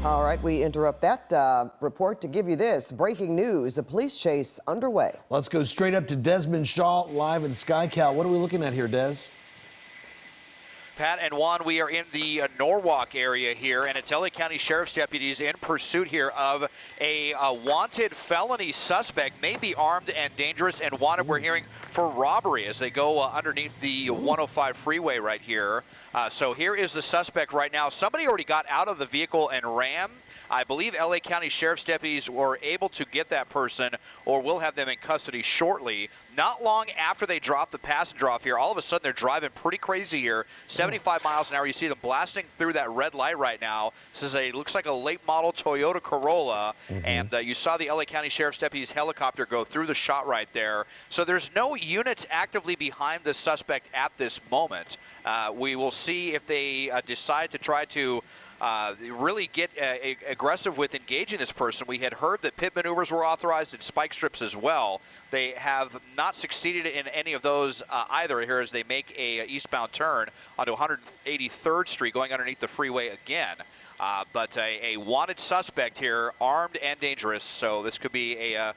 All right, we interrupt that report to give you this. Breaking news, a police chase underway. Let's go straight up to Desmond Shaw, live in SkyCal. What are we looking at here, Des? Pat and Juan, we are in the Norwalk area here, and it's LA County Sheriff's deputies in pursuit here of a wanted felony suspect, may be armed and dangerous and wanted, we're hearing, for robbery as they go underneath the 105 freeway right here. So here is the suspect right now. Somebody already got out of the vehicle and ran. I believe LA County Sheriff's deputies were able to get that person, or will have them in custody shortly. Not long after they drop the passenger off here, all of a sudden they're driving pretty crazy here, 75 miles an hour. You see them blasting through that red light right now. This is looks like a late model Toyota Corolla, and you saw the LA County Sheriff's deputies helicopter go through the shot right there. So there's no units actively behind the suspect at this moment. We will see if they decide to try to really get aggressive with engaging this person. We had heard that pit maneuvers were authorized and spike strips as well. They have not succeeded in any of those either here as they make a eastbound turn onto 183rd Street, going underneath the freeway again. But a wanted suspect here, armed and dangerous. So this could be a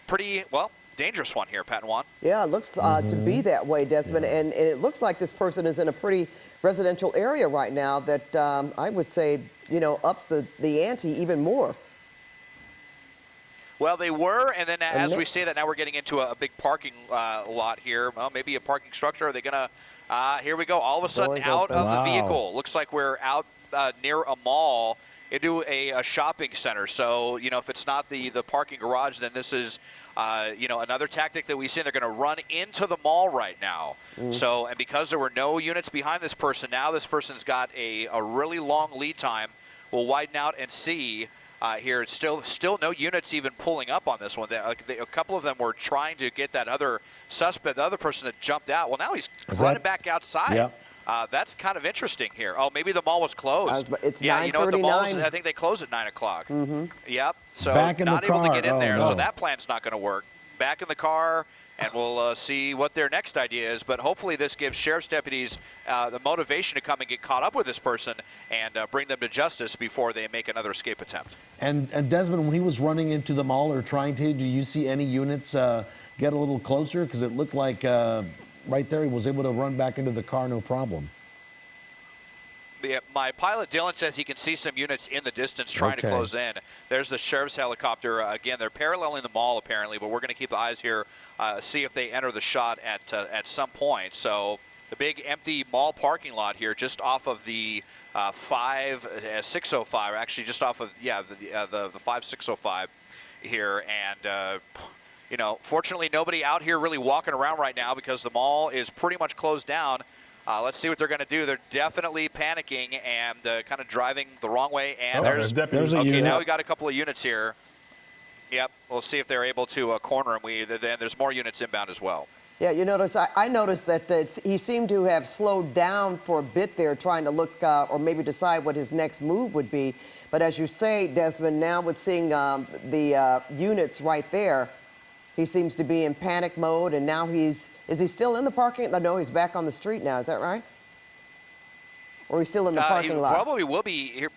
pretty, well, dangerous one here, Pat and Juan. Yeah, it looks to be that way, Desmond. And it looks like this person is in a pretty residential area right now that I would say, you know, ups the ante even more. Well, they were, and then as we say that, now we're getting into a big parking lot here. Well, maybe a parking structure. Are they going to, here we go, all of a sudden out of the vehicle. Looks like we're out near a mall into a shopping center. So, you know, if it's not the parking garage, then this is, you know, another tactic that we see. They're going to run into the mall right now. So, and because there were no units behind this person, now this person's got a really long lead time. We'll widen out and see here. It's still no units even pulling up on this one. A couple of them were trying to get that other suspect, the other person that jumped out. Well, now he's running back outside. Yep. That's kind of interesting here. Oh, maybe the mall was closed. It's 9:39. You know what, the mall is, I think they close at 9 o'clock. Yep. So back in not the car. able to get in there. No. So that plan's not going to work. Back in the car, and we'll see what their next idea is. But hopefully this gives sheriff's deputies the motivation to come and get caught up with this person and bring them to justice before they make another escape attempt. And Desmond, when he was running into the mall or trying to, do you see any units get a little closer? Because it looked like right there he was able to run back into the car, no problem. Yeah, my pilot Dylan says he can see some units in the distance trying to close in. There's the sheriff's helicopter. Again, they're paralleling the mall apparently, but we're going to keep the eyes here, see if they enter the shot at some point. So the big empty mall parking lot here, just off of the 605, actually just off of the 5605 here, and you know, fortunately nobody out here really walking around right now because the mall is pretty much closed down. Let's see what they're going to do. They're definitely panicking and kind of driving the wrong way. And there's a unit. Now we got a couple of units here. Yep, we'll see if they're able to corner him. Then there's more units inbound as well. Yeah, you notice, I noticed that he seemed to have slowed down for a bit there, trying to look or maybe decide what his next move would be. But as you say, Desmond, now with seeing the units right there, he seems to be in panic mode, and now is he still in the parking? No, he's back on the street now. Is that right? Or he's still in the parking lot? Probably will be here,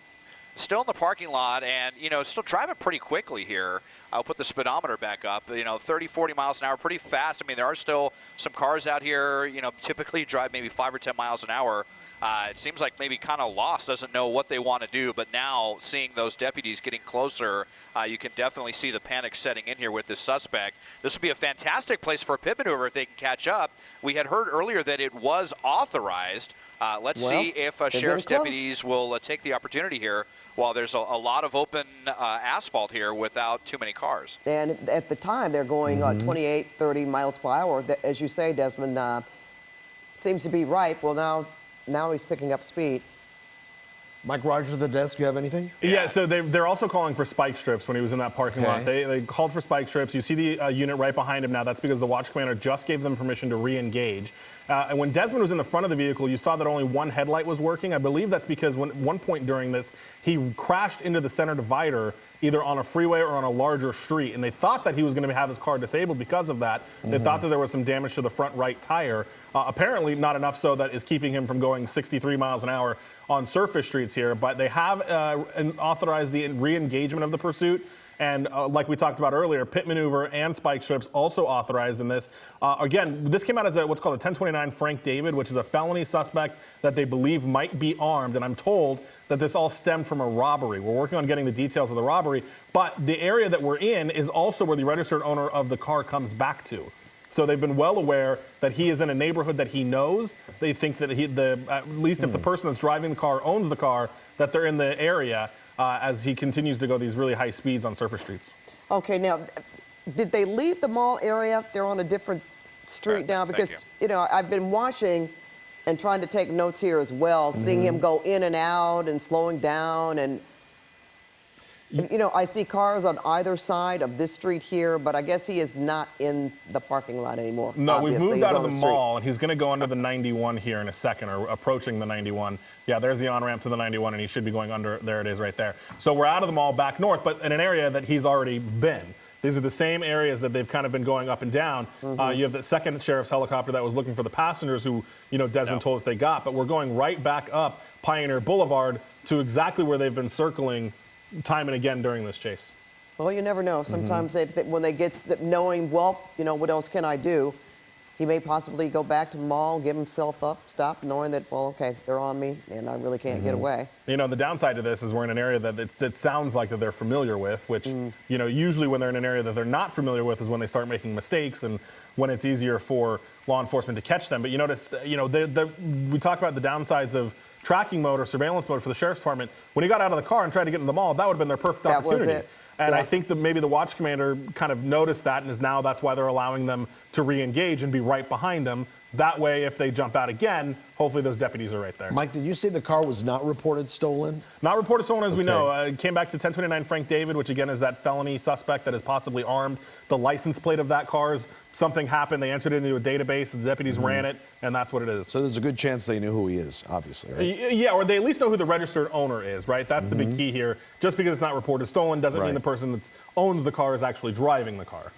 still in the parking lot, and, you know, still driving pretty quickly here. I'll put the speedometer back up. You know, 30, 40 miles an hour, pretty fast. I mean, there are still some cars out here, you know, typically drive maybe 5 or 10 miles an hour. It seems like maybe kind of lost, doesn't know what they want to do. But now seeing those deputies getting closer, you can definitely see the panic setting in here with this suspect. This would be a fantastic place for a pit maneuver if they can catch up. We had heard earlier that it was authorized. Let's see if sheriff's deputies will take the opportunity here while there's a lot of open asphalt here without too many cars. And at the time, they're going 28, 30 miles per hour. As you say, Desmond, seems to be ripe. Well, now he's picking up speed. Mike Rogers at the desk, you have anything? Yeah, so they're also calling for spike strips when he was in that parking lot. They called for spike strips. You see the unit right behind him now. That's because the watch commander just gave them permission to re-engage. And when Desmond was in the front of the vehicle, you saw that only one headlight was working. I believe that's because at one point during this, he crashed into the center divider either on a freeway or on a larger street. And they thought that he was going to have his car disabled because of that. They thought that there was some damage to the front right tire. Apparently not enough so that is keeping him from going 63 miles an hour on surface streets here, but they have authorized the re-engagement of the pursuit. And like we talked about earlier, pit maneuver and spike strips also authorized in this. Again, this came out as what's called a 1029 Frank David, which is a felony suspect that they believe might be armed. And I'm told that this all stemmed from a robbery. We're working on getting the details of the robbery. But the area that we're in is also where the registered owner of the car comes back to. So they've been well aware that he is in a neighborhood that he knows. They think that at least if the person that's driving the car owns the car, that they're in the area. As he continues to go these really high speeds on surface streets. Okay, now, did they leave the mall area? They're on a different street now because, you know, I've been watching and trying to take notes here as well, seeing him go in and out and slowing down. And, you know, I see cars on either side of this street here, but I guess he is not in the parking lot anymore. No, obviously. we've moved He's out on of the mall, and he's going to go under the 91 here in a second, or approaching the 91. Yeah, there's the on-ramp to the 91, and he should be going under. There it is right there. So we're out of the mall back north, but in an area that he's already been. These are the same areas that they've kind of been going up and down. You have the second sheriff's helicopter that was looking for the passengers who, you know, Desmond told us they got, but we're going right back up Pioneer Boulevard to exactly where they've been circling time and again during this chase. Well, you never know. Sometimes when they get knowing, well, you know, what else can I do? He may possibly go back to the mall, give himself up, stop, knowing that, well, okay, they're on me, and I really can't get away. You know, the downside to this is we're in an area that it sounds like that they're familiar with, which, you know, usually when they're in an area that they're not familiar with is when they start making mistakes and when it's easier for law enforcement to catch them. But you notice, you know, we talk about the downsides of tracking mode or surveillance mode for the sheriff's department. When he got out of the car and tried to get in the mall, that would have been their perfect opportunity. That was it. And I think that maybe the watch commander kind of noticed that and is now that's why they're allowing them to re-engage and be right behind them. That way, if they jump out again, hopefully those deputies are right there. Mike, did you say the car was not reported stolen? Not reported stolen as we know. It came back to 1029 Frank David, which again is that felony suspect that is possibly armed. The license plate of that car is something happened. They entered it into a database, the deputies ran it, and that's what it is. So there's a good chance they knew who he is, obviously, right? Yeah, or they at least know who the registered owner is, right? That's the big key here. Just because it's not reported stolen doesn't mean the person that owns the car is actually driving the car.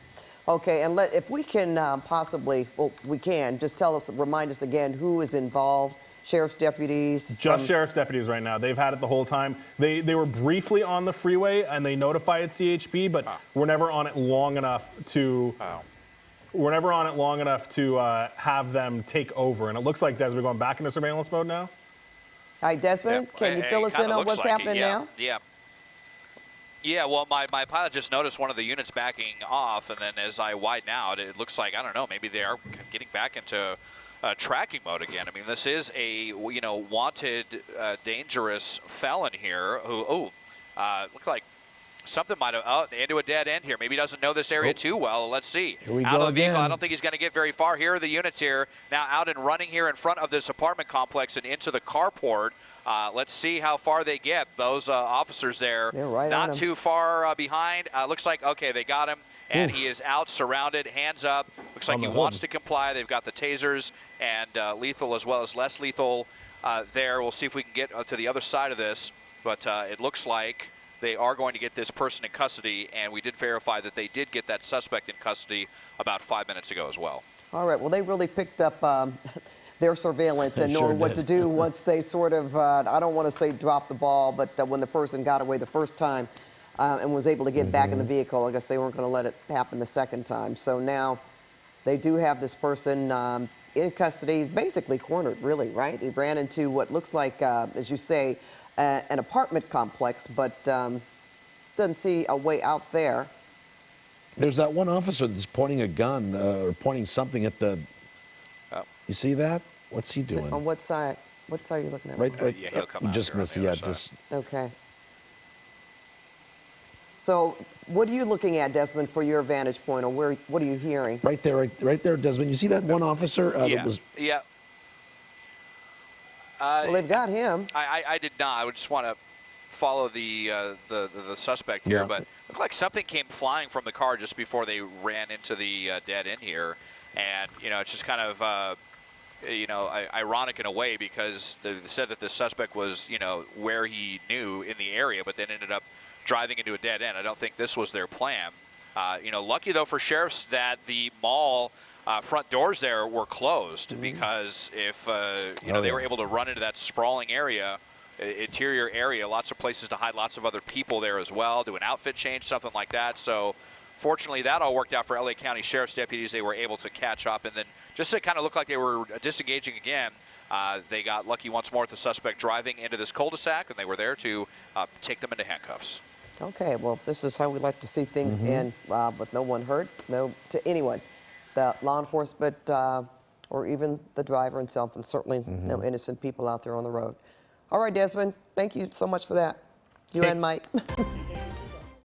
Okay, and if we can possibly, well, we can, just remind us again who is involved, sheriff's deputies? Just sheriff's deputies right now. They've had it the whole time. They were briefly on the freeway and they notified CHP, but we're never on it long enough to have them take over. And it looks like, Des, we're going back into surveillance mode now. Hi, Desmond, can you fill us in on what's happening now? Yeah, well, my pilot just noticed one of the units backing off, and then as I widen out, it looks like, I don't know, maybe they are getting back into tracking mode again. I mean, this is a, you know, wanted, dangerous felon here who, looked like something might have, into a dead end here. Maybe he doesn't know this area too well. Let's see. Here we out go of the vehicle, again. I don't think he's going to get very far. Here are the units here, now out and running here in front of this apartment complex and into the carport. Let's see how far they get. Those officers there, right not too far behind. Looks like, okay, they got him, and he is out, surrounded, hands up. Looks like he wants to comply. They've got the tasers and lethal as well as less lethal there. We'll see if we can get to the other side of this, but it looks like they are going to get this person in custody, and we did verify that they did get that suspect in custody about 5 minutes ago as well. All right, well, they really picked up their surveillance and knowing what to do once they sort of, I don't want to say drop the ball, but when the person got away the first time and was able to get back in the vehicle, I guess they weren't going to let it happen the second time. So now they do have this person in custody. He's basically cornered, really, right? He ran into what looks like, as you say, an apartment complex, but doesn't see a way out there. There's that one officer that's pointing a gun or pointing something at the. You see that? What's he doing? On what side? What side are you looking at? Right. Yeah, he'll come out just here on miss. the Yeah, other side. just. Okay. So what are you looking at, Desmond, for your vantage point, or what are you hearing? Right there, right there, Desmond. You see that one officer that was. Yeah. Well, they've got him. I did not. I would just want to follow the suspect here, but it looked like something came flying from the car just before they ran into the dead end here, and you know, it's just kind of you know, ironic in a way, because they said that the suspect was, you know, where he knew in the area, but then ended up driving into a dead end. I don't think this was their plan. You know, lucky though for sheriffs that the mall front doors there were closed, because if you know, they were able to run into that sprawling area interior area. Lots of places to hide, lots of other people there as well, do an outfit change, something like that. So fortunately, that all worked out for LA County Sheriff's deputies. They were able to catch up, and then just to kind of look like they were disengaging again, they got lucky once more with the suspect driving into this cul-de-sac, and they were there to take them into handcuffs. Okay, well, this is how we like to see things end, with no one hurt, no to anyone, the law enforcement or even the driver himself, and certainly no innocent people out there on the road. All right, Desmond, thank you so much for that. You and Mike.